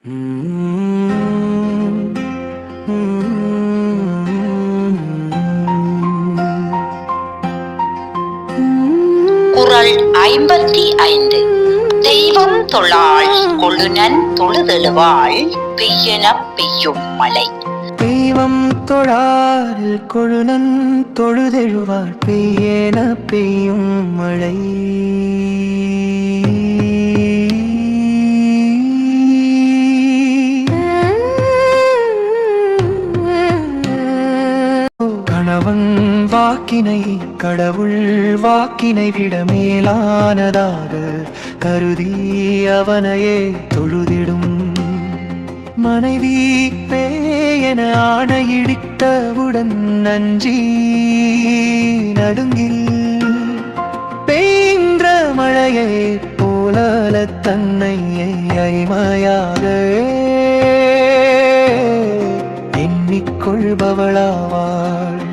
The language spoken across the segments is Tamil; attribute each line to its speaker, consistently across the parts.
Speaker 1: குறள் 55. தெய்வம் தொழாள் கொழுநன் தொழுதெழுவாள் பெய்யெனப் பெய்யும் மழை.
Speaker 2: தெய்வம் தொழாரில் கொழுநன் தொழுதெழுவாள் பெய்யென பெய்யும் மழை. கணவன் வாக்கினை கடவுள் வாக்கினை விட மேலானதாக கருதி அவனையே தொழுதிடும் மனைவி பேயென ஆணையிடித்தவுடன் நஞ்சி நடுங்கில் பெய்கின்ற மழையை போலல தன்னை ஐமையாக எண்ணிக்கொள்பவளாவாள்.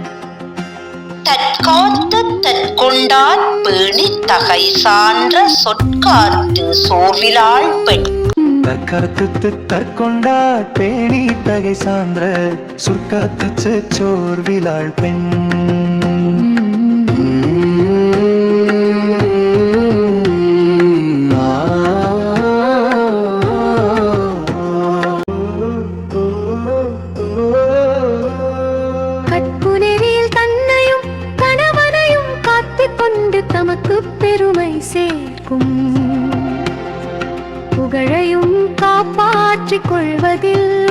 Speaker 1: தற்காத்து தற்கொண்டாற் பேணித் தகை சான்ற சொற்காத்து சோர்விலாள் பெண்.
Speaker 2: தற்காத்து தற்கொண்டாற் பேணி தகை சான்ற சொற்காத்து சோர்விலாள் பெண்.
Speaker 3: தமக்கு பெருமை சேர்க்கும் புகழையும் காப்பாற்றிக் கொள்வதில்